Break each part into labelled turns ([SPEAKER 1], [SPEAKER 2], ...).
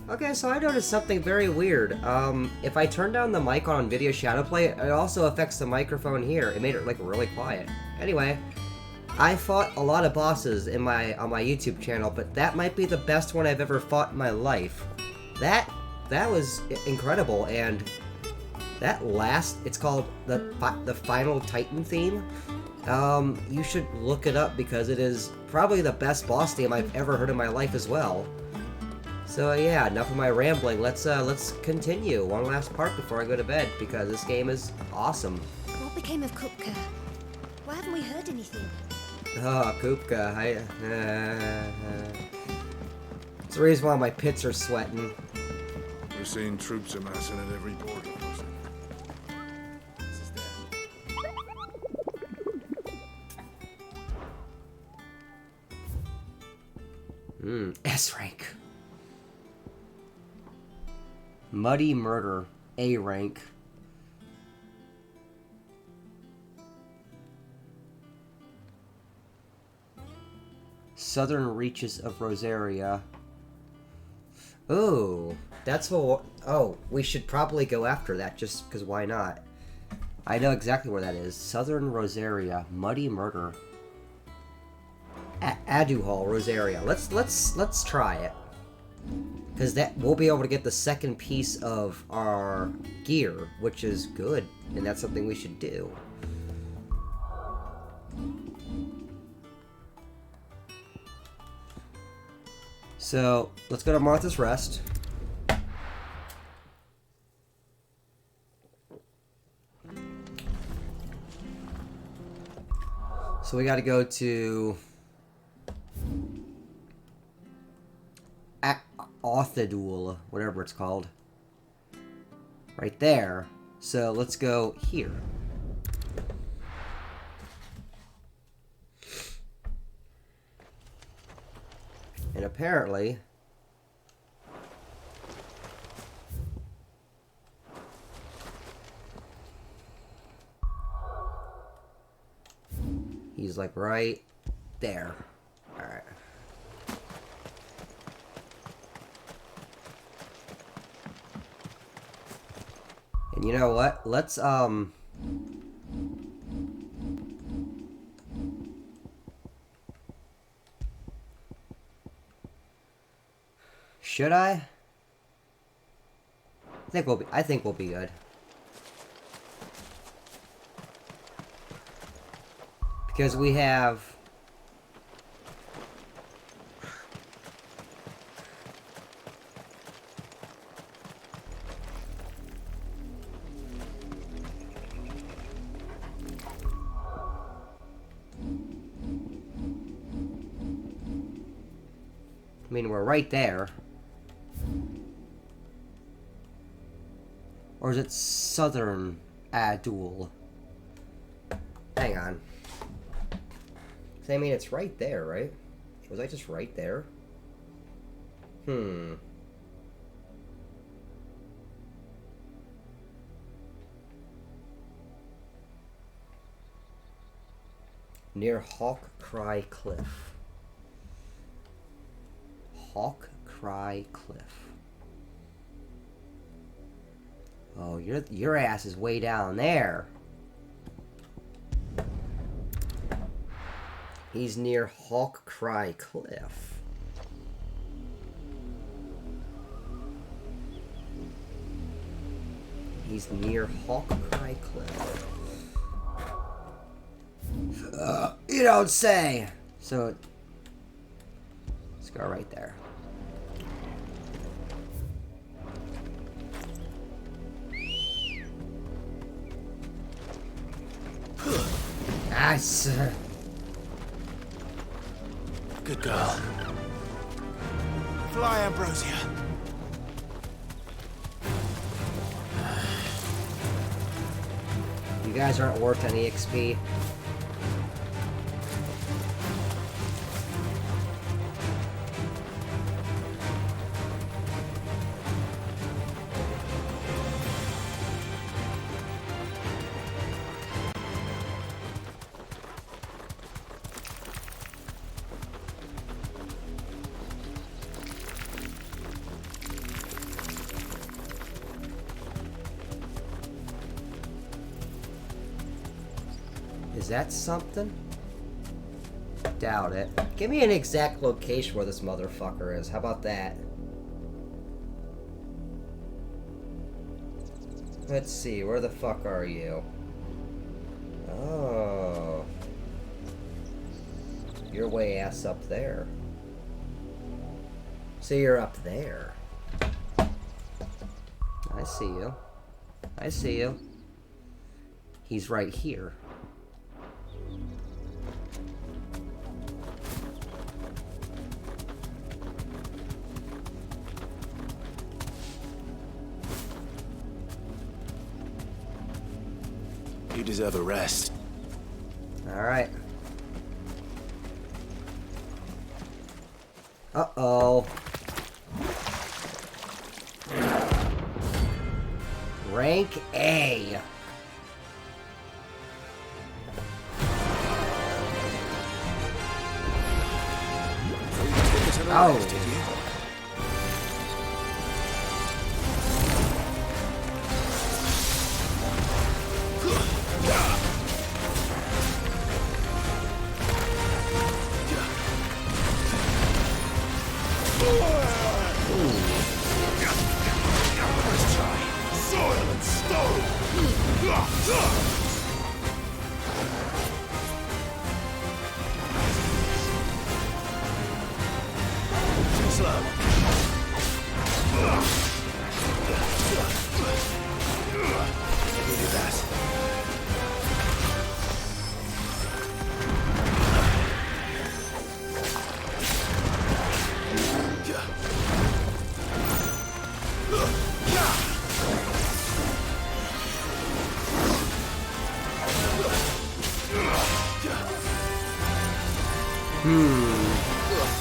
[SPEAKER 1] Okay, so I noticed something very weird. If I turn down the mic on Video Shadowplay, it also affects the microphone here. It made it, like, really quiet. Anyway, I fought a lot of bosses on my YouTube channel, but that might be the best one I've ever fought in my life. That was incredible, and that last, it's called the Final Titan theme. You should look it up because it is probably the best boss theme I've ever heard in my life as well. So yeah, enough of my rambling. Let's continue one last part before I go to bed because this game is awesome.
[SPEAKER 2] What became of Kupka? Why haven't we heard anything?
[SPEAKER 1] Oh, Kupka, it's the reason why my pits are sweating.
[SPEAKER 3] We're seeing troops amassing at every portal. This is
[SPEAKER 1] dead. S rank. Muddy Murder, A rank. Southern Reaches of Rosaria. Oh, that's what. Oh, we should probably go after that just because why not? I know exactly where that is. Southern Rosaria, Muddy Murder. Aduhal, Rosaria. Let's try it. Because that we'll be able to get the second piece of our gear, which is good, and that's something we should do. So let's go to Martha's Rest. So we got to go to Authidul, whatever it's called. Right there. So let's go here. And apparently he's like right there. Alright. And you know what? Let's should I? I think we'll be good. Because we have I mean, we're right there. Or is it Southern Adul? Hang on. I mean, it's right there, right? Was I just right there? Near Hawk Cry Cliff. Hawk Cry Cliff. Oh, your ass is way down there. He's near Hawk Cry Cliff. He's near Hawk Cry Cliff. You don't say! So, let's go right there. Nice.
[SPEAKER 4] Good girl. Fly, Ambrosia.
[SPEAKER 1] You guys aren't worth any XP. Is that something? Doubt it. Give me an exact location where this motherfucker is. How about that? Let's see, where the fuck are you? Oh. You're way ass up there. So you're up there. I see you. I see you. He's right here.
[SPEAKER 4] You deserve a rest.
[SPEAKER 1] Alright. Uh-oh. Rank A. Oh.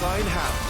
[SPEAKER 4] Fine house.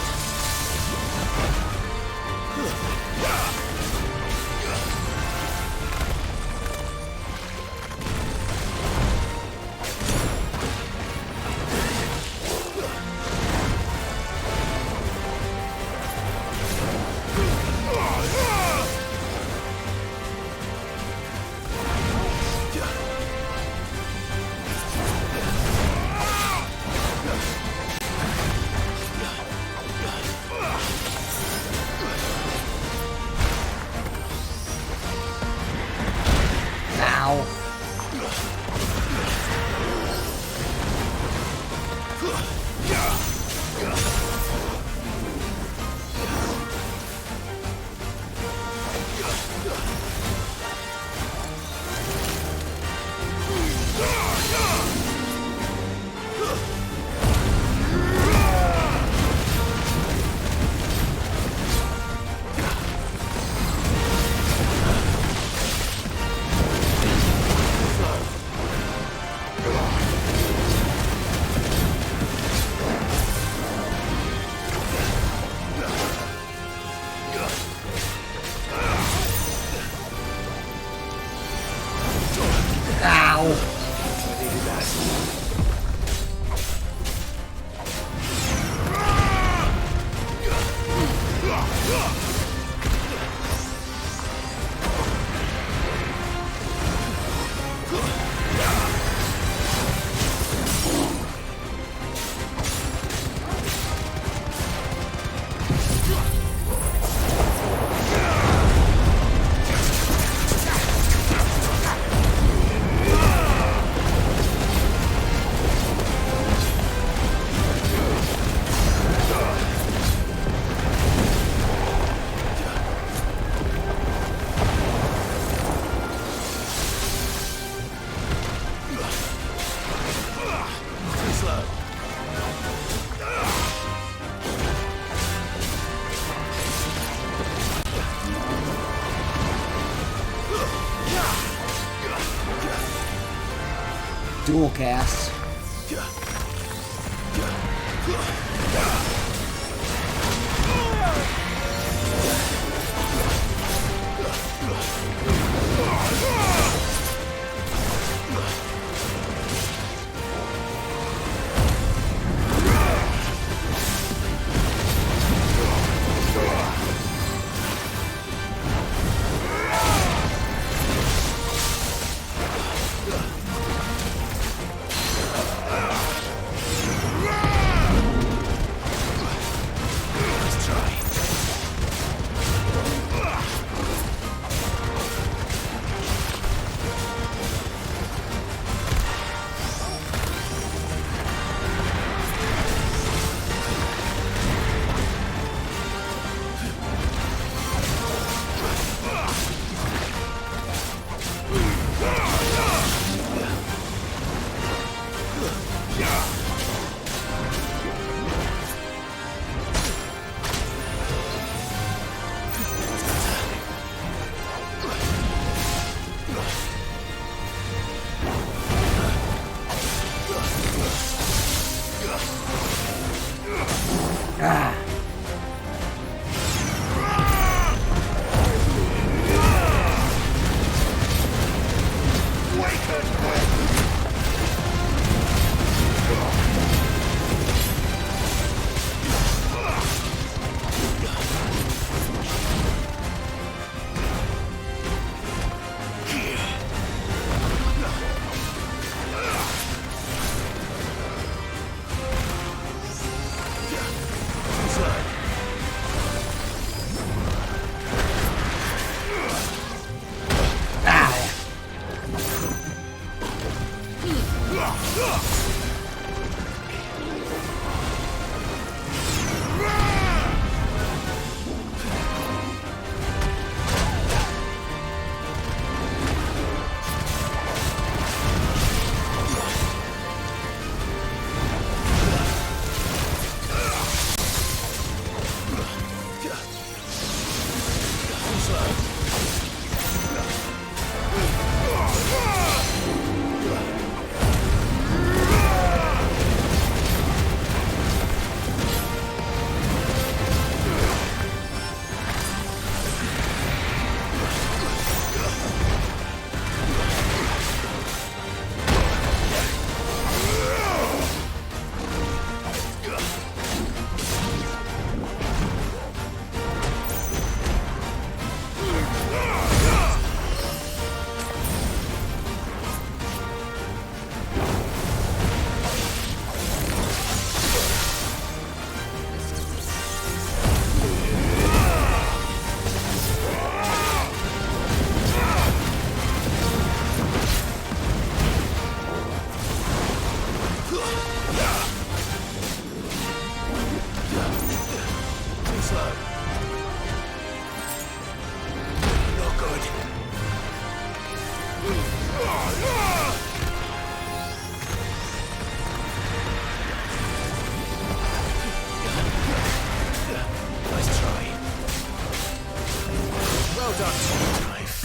[SPEAKER 1] Dual cast.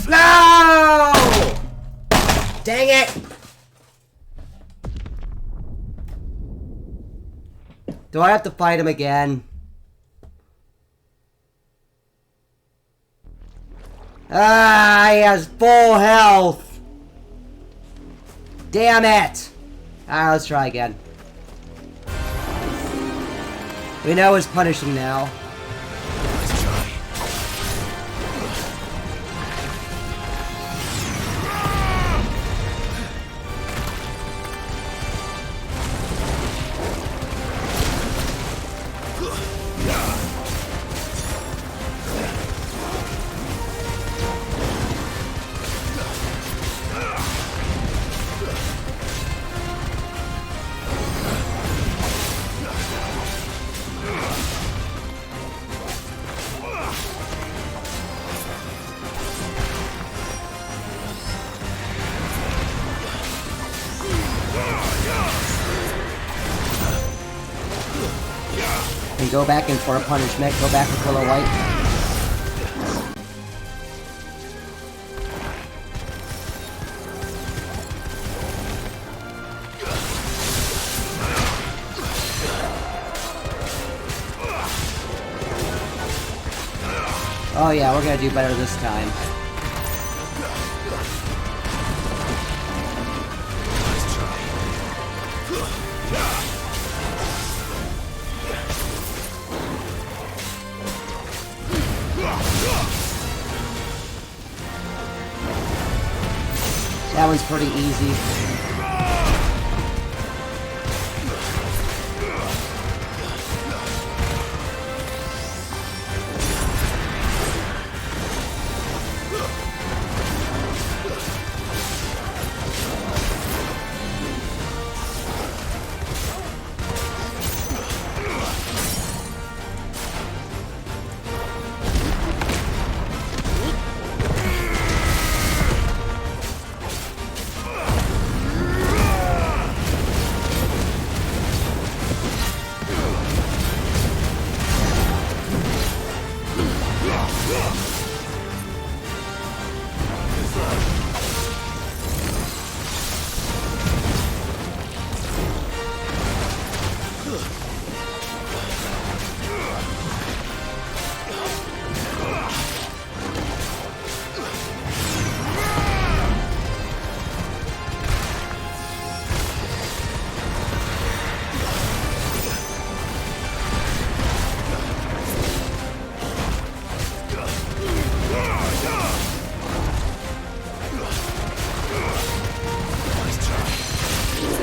[SPEAKER 1] No! Dang it! Do I have to fight him again? Ah, he has full health! Damn it! Alright, let's try again. We know he's punishing now. And go back in for a punishment. Go back with Willow White. Oh yeah, we're gonna do better this time. That one's pretty easy.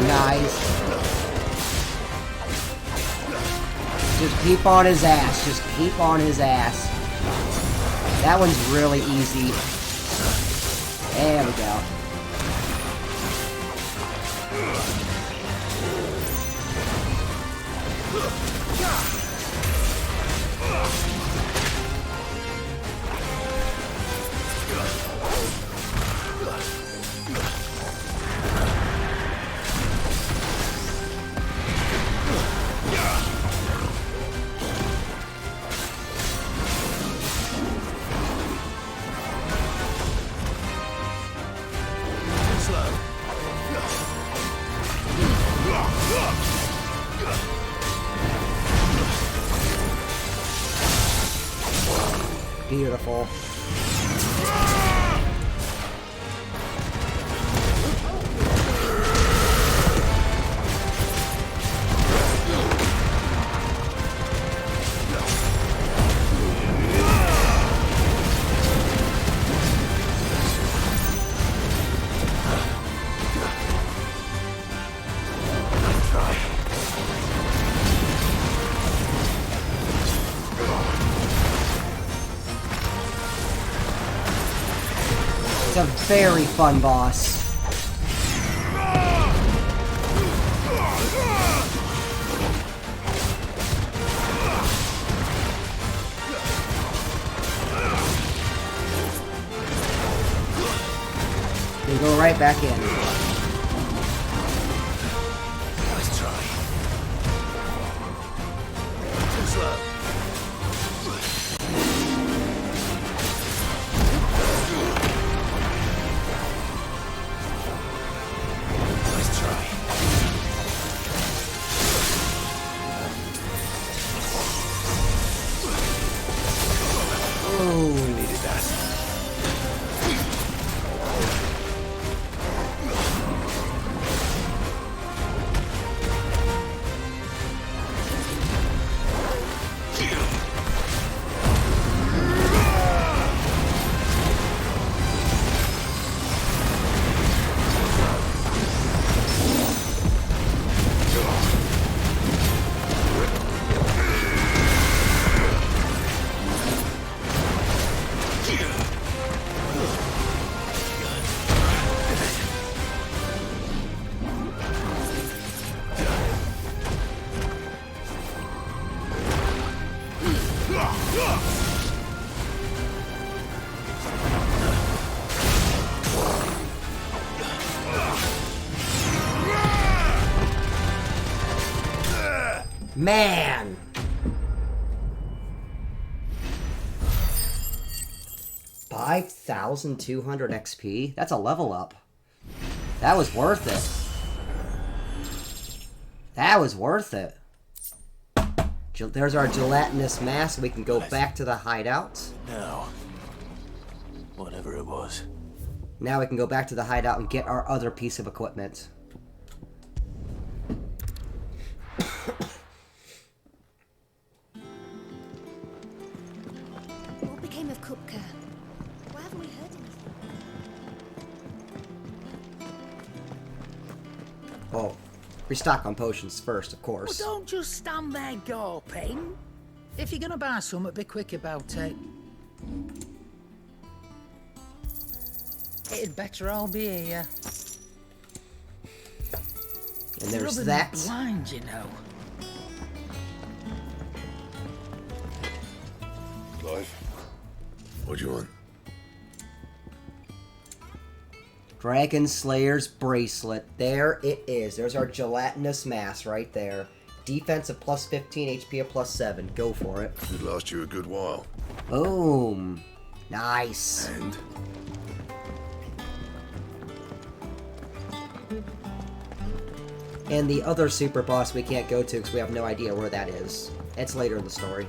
[SPEAKER 1] Nice. Just keep on his ass. Just keep on his ass. That one's really easy. There we go. Beautiful. It's a very fun boss. You go right back in.
[SPEAKER 4] Let's try. Too slow. Let's try.
[SPEAKER 1] Ooh.
[SPEAKER 4] Needed that.
[SPEAKER 1] Man! $5,200 XP? That's a level up. That was worth it. That was worth it. There's our gelatinous mask. We can go back to the hideout.
[SPEAKER 4] Now, whatever it was.
[SPEAKER 1] Now we can go back to the hideout and get our other piece of equipment.
[SPEAKER 2] What became of Kupka? Why haven't we heard anything?
[SPEAKER 1] Oh, restock on potions first, of
[SPEAKER 5] Well,
[SPEAKER 1] course.
[SPEAKER 5] don't just stand there gawping. If you're gonna buy something, be quick about it. It'd better all be here.
[SPEAKER 1] And there's
[SPEAKER 5] Rubbing
[SPEAKER 1] that.
[SPEAKER 5] blind, you know.
[SPEAKER 3] Clive, what do you want?
[SPEAKER 1] Dragon Slayer's bracelet. There it is. There's our gelatinous mass right there. Defense of plus 15, HP of plus 7. Go for it.
[SPEAKER 3] Could last you a good while.
[SPEAKER 1] Boom. Nice.
[SPEAKER 3] And
[SPEAKER 1] And the other super boss we can't go to because we have no idea where that is. It's later in the story.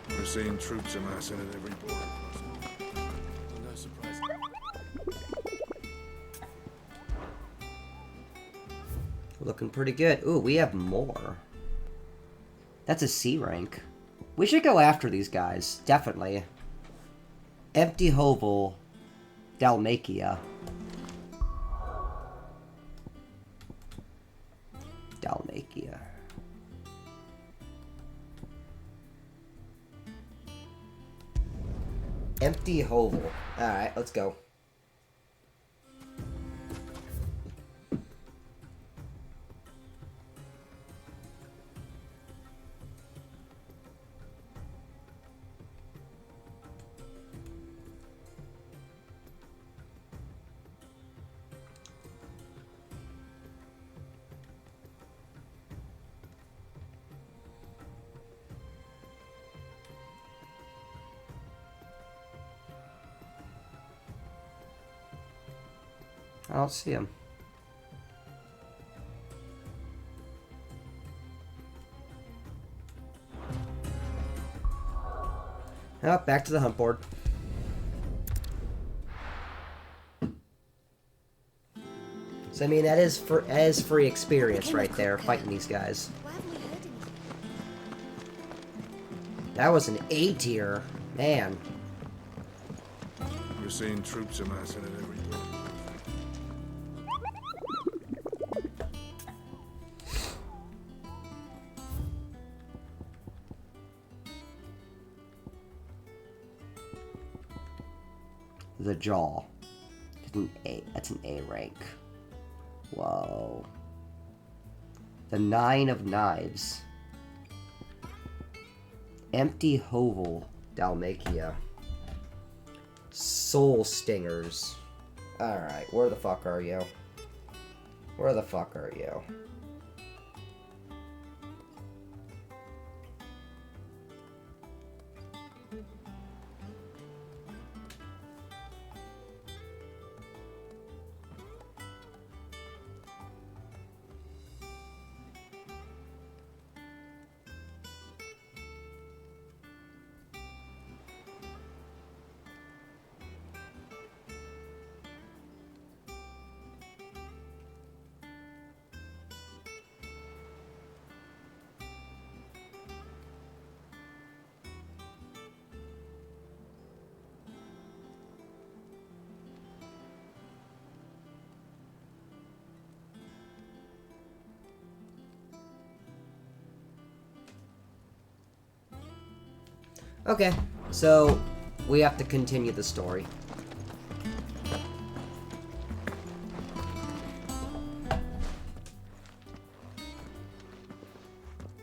[SPEAKER 3] we're seeing troops amassing at every border.
[SPEAKER 4] No surprise.
[SPEAKER 1] Looking pretty good. Ooh, we have more. That's a C rank. We should go after these guys. Definitely. Empty Hovel. Dalmatia. Dalmatia. Empty Hovel. Alright, let's go. I don't see him. Oh, back to the hunt board. So I mean, that is free experience right there, fighting these guys.
[SPEAKER 2] Why haven't we heard anything?
[SPEAKER 1] That was an A tier, man.
[SPEAKER 3] We're seeing troops amassing at every portal.
[SPEAKER 1] The jaw. That's an A rank. Whoa. The 9 of Knives. Empty Hovel, Dalmatia. Soul Stingers. Alright, where the fuck are you? Where the fuck are you? Okay, so we have to continue the story.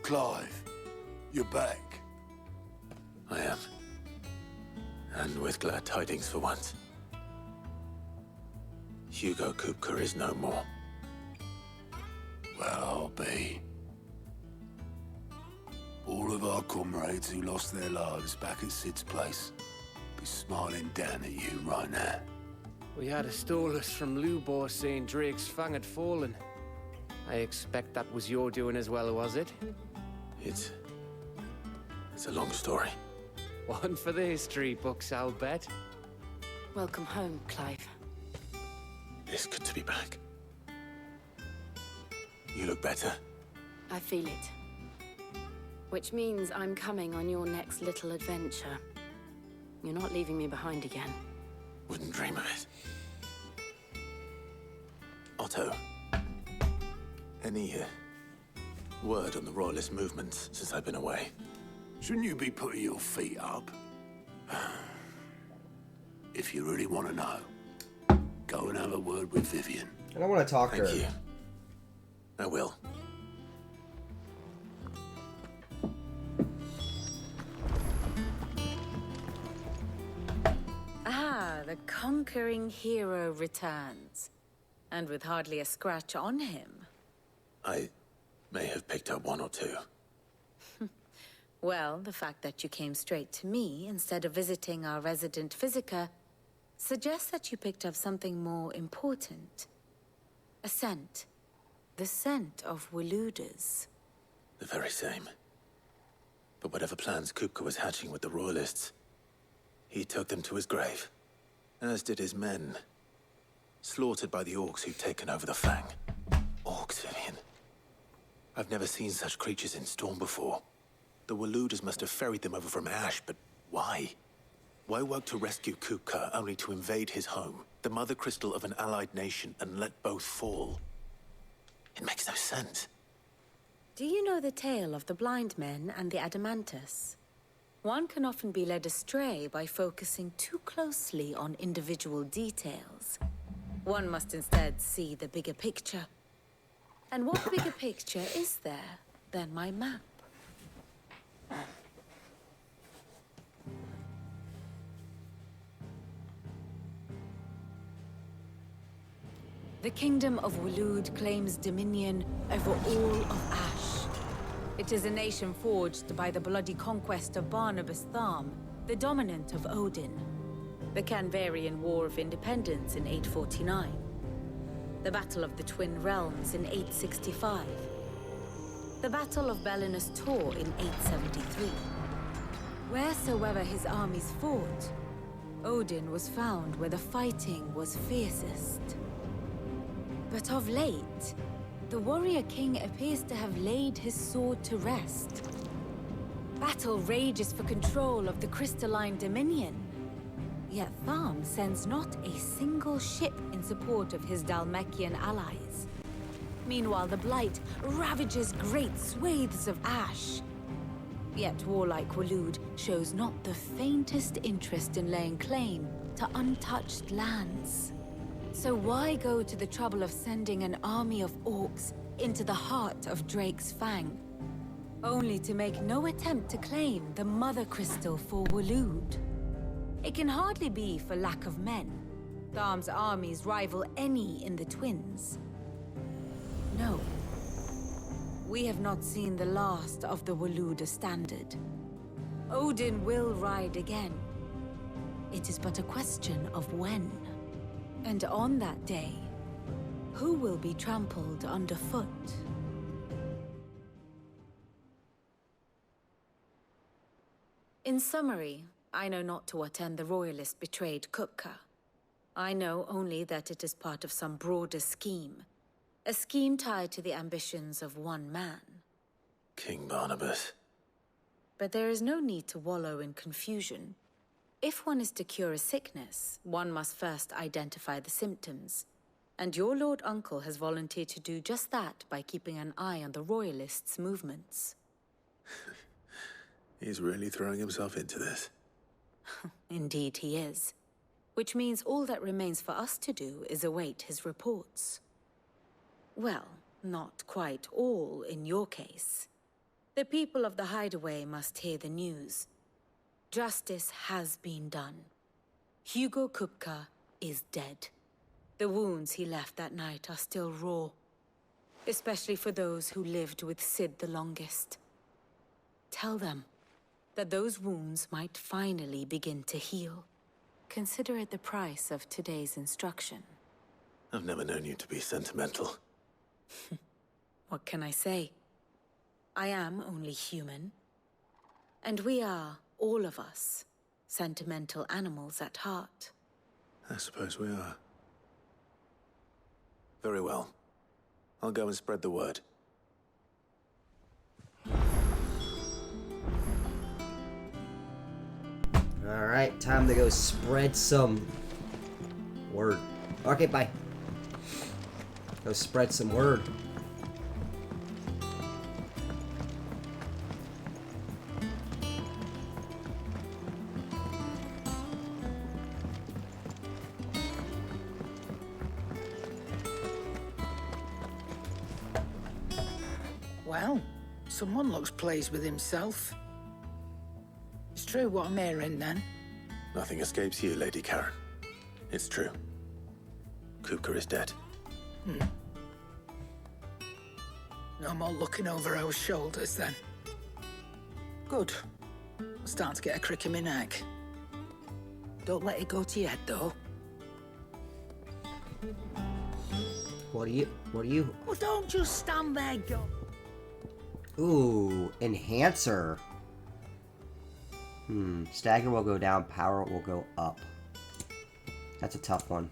[SPEAKER 3] Clive, you're back.
[SPEAKER 4] I am. And with glad tidings for once. Hugo Kupka is no more.
[SPEAKER 3] Well, I'll be. All of our comrades who lost their lives back at Sid's place be smiling down at you right now.
[SPEAKER 6] We had a stolus from Lubor saying Drake's fang had fallen. I expect that was your doing as well, was it?
[SPEAKER 4] It's a long story.
[SPEAKER 6] One for the history books, I'll bet.
[SPEAKER 7] Welcome home, Clive.
[SPEAKER 4] It's good to be back. You look better.
[SPEAKER 7] I feel it. Which means I'm coming on your next little adventure. You're not leaving me behind again.
[SPEAKER 4] Wouldn't dream of it. Otto. Any word on the Royalist movements since I've been away?
[SPEAKER 3] Shouldn't you be putting your feet up? If you really want to know, go and have a word with Vivian.
[SPEAKER 1] I don't want to talk to her.
[SPEAKER 4] Thank you. I will.
[SPEAKER 7] Ah, the conquering hero returns. And with hardly a scratch on him.
[SPEAKER 4] I may have picked up one or two.
[SPEAKER 7] Well, the fact that you came straight to me instead of visiting our resident Physica suggests that you picked up something more important. A scent. The scent of Waludas.
[SPEAKER 4] The very same. But whatever plans Kupka was hatching with the Royalists, he took them to his grave. As did his men. Slaughtered by the orcs who'd taken over the Fang. Orcs, Vivian. I've never seen such creatures in Storm before. The Waludas must have ferried them over from Ash, but why? Why work to rescue Kupka only to invade his home, the mother crystal of an allied nation, and let both fall? It makes no sense.
[SPEAKER 7] Do you know the tale of the blind men and the Adamantus? One can often be led astray by focusing too closely on individual details. One must instead see the bigger picture. And what bigger picture is there than my map? The Kingdom of Waloed claims dominion over all of Ash. It is a nation forged by the bloody conquest of Barnabas Tharm, the dominant of Odin. The Canvarian War of Independence in 849. the Battle of the Twin Realms in 865, the Battle of Belinus Tor in 873. Wheresoever his armies fought, Odin was found where the fighting was fiercest. But of late, the warrior king appears to have laid his sword to rest. Battle rages for control of the crystalline dominion. Yet Tharm sends not a single ship in support of his Dhalmekian allies. Meanwhile, the Blight ravages great swathes of ash. Yet warlike Waloed shows not the faintest interest in laying claim to untouched lands. So why go to the trouble of sending an army of orcs into the heart of Drake's Fang, only to make no attempt to claim the Mother Crystal for Waloed? It can hardly be for lack of men. Tharm's armies rival any in the Twins. No. We have not seen the last of the Waloed Standard. Odin will ride again. It is but a question of when. And on that day, who will be trampled underfoot? In summary, I know not to what end the Royalist betrayed Kupka. I know only that it is part of some broader scheme. A scheme tied to the ambitions of one man.
[SPEAKER 4] King Barnabas.
[SPEAKER 7] But there is no need to wallow in confusion. If one is to cure a sickness, one must first identify the symptoms. And your Lord Uncle has volunteered to do just that by keeping an eye on the Royalists' movements.
[SPEAKER 4] He's really throwing himself into this.
[SPEAKER 7] Indeed he is. Which means all that remains for us to do is await his reports. Well, not quite all in your case. The people of the Hideaway must hear the news. Justice has been done. Hugo Kupka is dead. The wounds he left that night are still raw. Especially for those who lived with Sid the longest. Tell them that those wounds might finally begin to heal. Consider it the price of today's instruction.
[SPEAKER 4] I've never known you to be sentimental.
[SPEAKER 7] What can I say? I am only human. And we are, all of us, sentimental animals at heart.
[SPEAKER 4] I suppose we are. Very well. I'll go and spread the word.
[SPEAKER 1] Alright, time to go spread some word. Okay, bye. Go spread some word.
[SPEAKER 5] Well, someone looks pleased with himself. It's true what I'm hearing, then.
[SPEAKER 4] Nothing escapes you, Lady Karen. It's true. Kupka is dead.
[SPEAKER 5] No more looking over our shoulders, then. Good. I'm starting to get a crick in my neck. Don't let it go to your head, though.
[SPEAKER 1] What are you?
[SPEAKER 5] Well, don't just stand there, go.
[SPEAKER 1] Ooh, enhancer. Stagger will go down, power will go up. That's a tough one.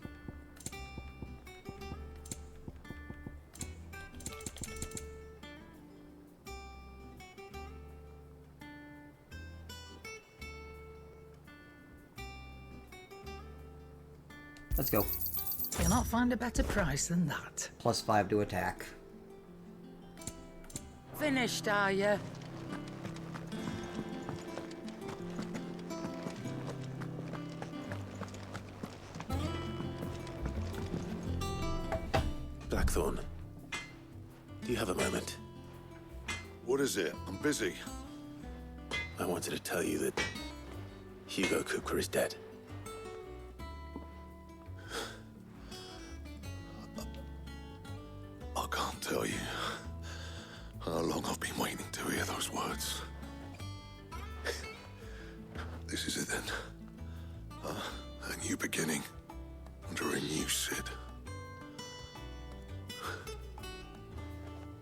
[SPEAKER 1] Let's go.
[SPEAKER 5] You'll not find a better price than that.
[SPEAKER 1] +5 to attack.
[SPEAKER 5] Finished, are you?
[SPEAKER 4] Blackthorn, do you have a moment?
[SPEAKER 3] What is it? I'm busy.
[SPEAKER 4] I wanted to tell you that Hugo Kupka is dead.
[SPEAKER 3] I can't tell you how long I've been waiting to hear those words. This is it then. A new beginning under a new Sid.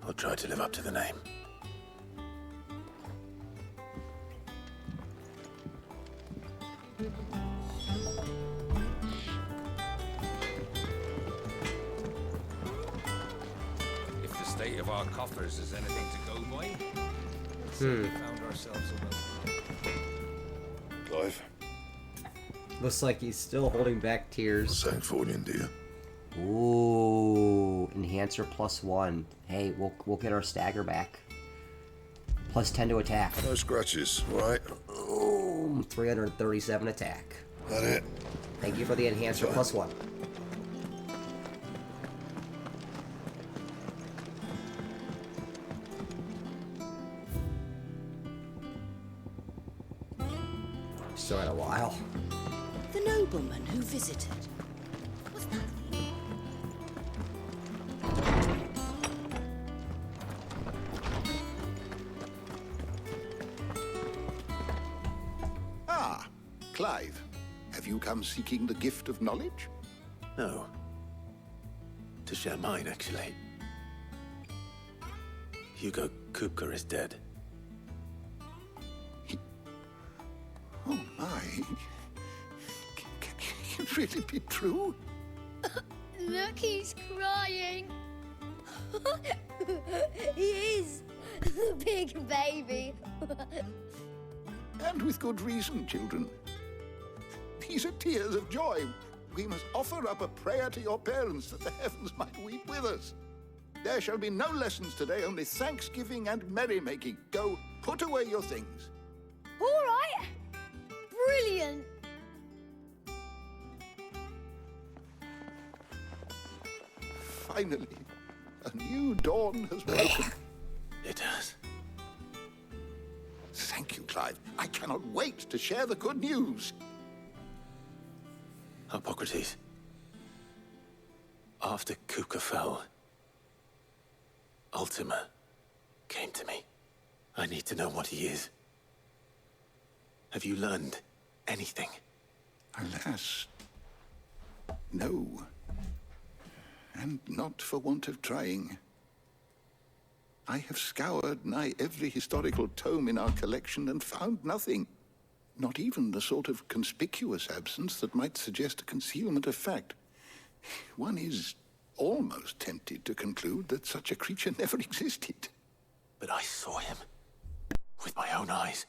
[SPEAKER 4] I'll try to live up to the name.
[SPEAKER 8] If the state of our coffers is anything to go by, we found ourselves a
[SPEAKER 3] Clive,
[SPEAKER 1] Looks like he's still holding back tears.
[SPEAKER 3] Sancfordian, dear.
[SPEAKER 1] Ooh, enhancer +1. Hey, we'll get our stagger back. +10 to attack.
[SPEAKER 3] No scratches, right?
[SPEAKER 1] Boom, 337 attack.
[SPEAKER 3] That it?
[SPEAKER 1] Thank you for the enhancer +1. Still got a while.
[SPEAKER 2] The nobleman who visited. What's that?
[SPEAKER 9] Ah, Clive. Have you come seeking the gift of knowledge?
[SPEAKER 4] No. To share mine, actually. Hugo Kupka is dead.
[SPEAKER 9] Oh, my. Can it really be true?
[SPEAKER 2] Look, he's crying. He is. Big baby.
[SPEAKER 9] And with good reason, children. These are tears of joy. We must offer up a prayer to your parents that the heavens might weep with us. There shall be no lessons today, only thanksgiving and merrymaking. Go, put away your things.
[SPEAKER 2] All right. Brilliant.
[SPEAKER 9] Finally, a new dawn has broken.
[SPEAKER 4] It has.
[SPEAKER 9] Thank you, Clive. I cannot wait to share the good news.
[SPEAKER 4] Hippocrates. After Kupka fell, Ultima came to me. I need to know what he is. Have you learned anything?
[SPEAKER 9] Alas, no. And not for want of trying. I have scoured nigh every historical tome in our collection and found nothing. Not even the sort of conspicuous absence that might suggest a concealment of fact. One is almost tempted to conclude that such a creature never existed.
[SPEAKER 4] But I saw him with my own eyes.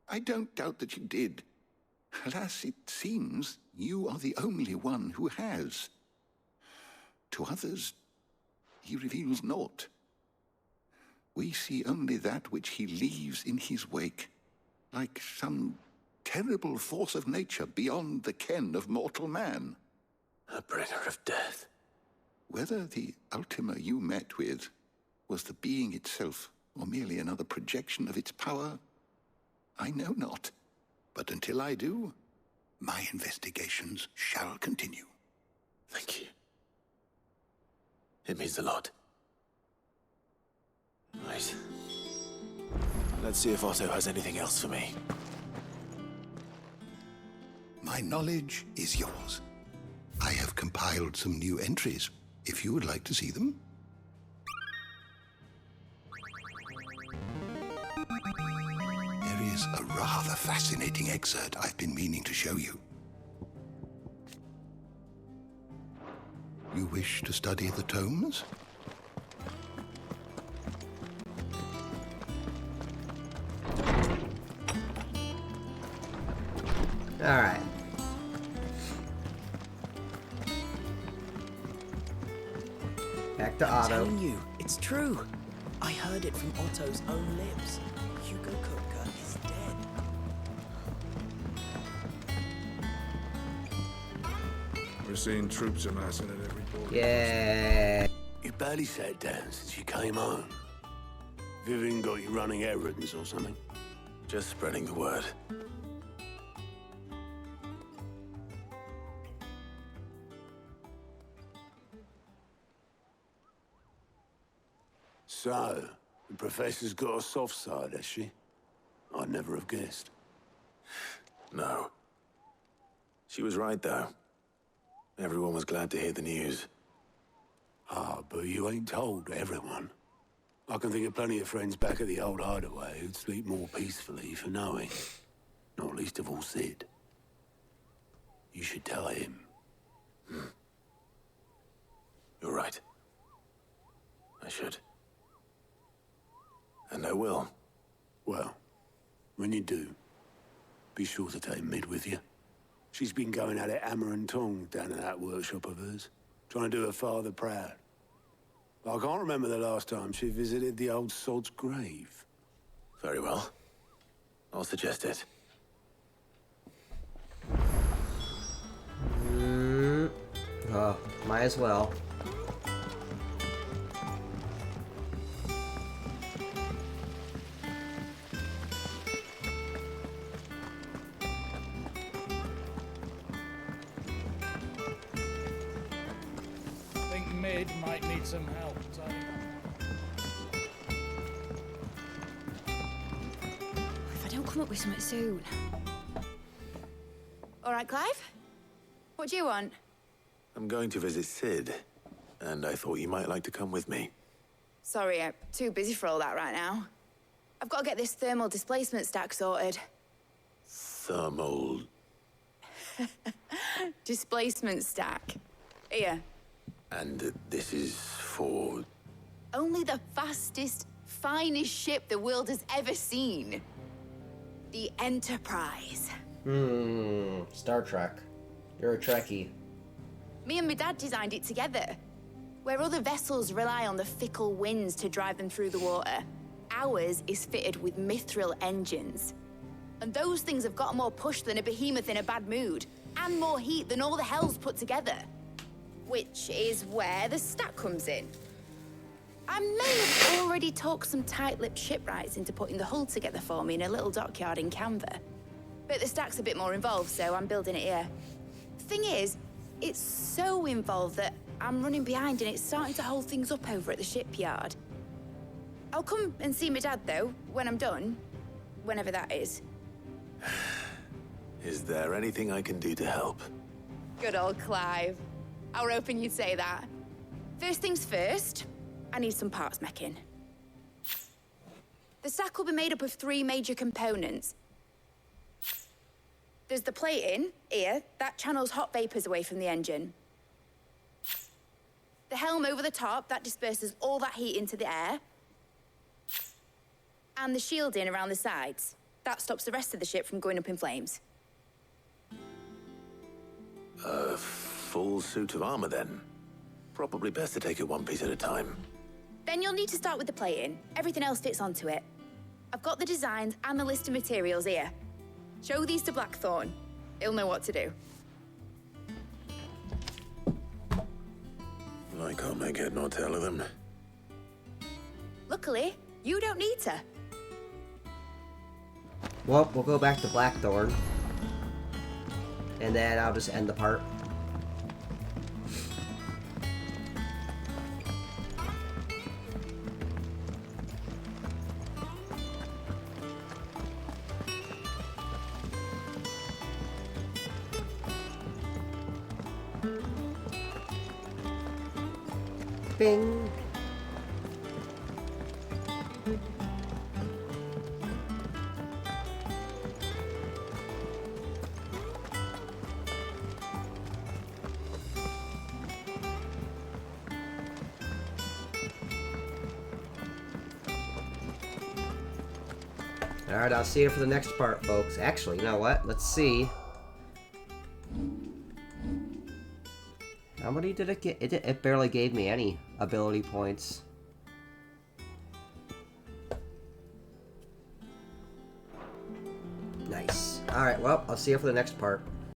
[SPEAKER 9] I don't doubt that you did. Alas, it seems you are the only one who has. To others, he reveals naught. We see only that which he leaves in his wake, like some terrible force of nature beyond the ken of mortal man.
[SPEAKER 4] A bringer of death.
[SPEAKER 9] Whether the Ultima you met with was the being itself, or merely another projection of its power, I know not. But until I do, my investigations shall continue.
[SPEAKER 4] Thank you. It means a lot. Right. Let's see if Otto has anything else for me.
[SPEAKER 9] My knowledge is yours. I have compiled some new entries, if you would like to see them. There is a rather fascinating excerpt I've been meaning to show you. You wish to study the tomes?
[SPEAKER 1] All right. Back to
[SPEAKER 10] I'm
[SPEAKER 1] Otto.
[SPEAKER 10] telling you, it's true. I heard it from Otto's own lips. Hugo Kupka is dead.
[SPEAKER 3] We're seeing troops amassing at every border.
[SPEAKER 1] Yeah.
[SPEAKER 3] You barely sat down since you came home. Vivian got you running errands or something?
[SPEAKER 4] Just spreading the word.
[SPEAKER 3] So, the professor's got a soft side, has she? I'd never have guessed.
[SPEAKER 4] No. She was right, though. Everyone was glad to hear the news.
[SPEAKER 3] Ah, but you ain't told everyone. I can think of plenty of friends back at the old hideaway who'd sleep more peacefully for knowing. Not least of all Sid. You should tell him.
[SPEAKER 4] You're right. I should. And I will.
[SPEAKER 3] Well, when you do, be sure to take Mid with you. She's been going at it hammer and tongs down in that workshop of hers, trying to do her father proud. I can't remember the last time she visited the old sod's grave.
[SPEAKER 4] Very well. I'll suggest it.
[SPEAKER 1] Oh, might as well.
[SPEAKER 11] I think Mid might need some help, Tony.
[SPEAKER 2] If I don't come up with something soon.
[SPEAKER 12] All right, Clive? What do you want?
[SPEAKER 4] I'm going to visit Sid, and I thought you might like to come with me.
[SPEAKER 12] Sorry, I'm too busy for all that right now. I've got to get this thermal displacement stack sorted.
[SPEAKER 4] Thermal...
[SPEAKER 12] Displacement stack. Here.
[SPEAKER 4] And this is for...
[SPEAKER 12] Only the fastest, finest ship the world has ever seen. The Enterprise.
[SPEAKER 1] Star Trek. You're a Trekkie.
[SPEAKER 12] Me and my dad designed it together. Where other vessels rely on the fickle winds to drive them through the water, ours is fitted with mithril engines. And those things have got more push than a behemoth in a bad mood, and more heat than all the hells put together. Which is where the stack comes in. I may have already talked some tight-lipped shipwrights into putting the hull together for me in a little dockyard in Canva. But the stack's a bit more involved, so I'm building it here. Thing is, it's so involved that I'm running behind and it's starting to hold things up over at the shipyard. I'll come and see my dad, though, when I'm done. Whenever that is.
[SPEAKER 4] Is there anything I can do to help?
[SPEAKER 12] Good old Clive. I were hoping you'd say that. First things first, I need some parts meching. The stack will be made up of 3 major components. There's the plating, here, that channels hot vapors away from the engine. The helm over the top, that disperses all that heat into the air. And the shielding around the sides. That stops the rest of the ship from going up in flames.
[SPEAKER 4] A full suit of armor, then? Probably best to take it one piece at a time.
[SPEAKER 12] Then you'll need to start with the plating. Everything else fits onto it. I've got the designs and the list of materials here. Show these to Blackthorn. He'll know what to do.
[SPEAKER 4] I can't make head nor tail of them.
[SPEAKER 12] Luckily, you don't need to.
[SPEAKER 1] Well, we'll go back to Blackthorn. And then I'll just end the part. Bing. Alright, I'll see you for the next part, folks. Actually, you know what? Let's see. How many did it get? It barely gave me any ability points. Nice. Alright, well, I'll see you for the next part.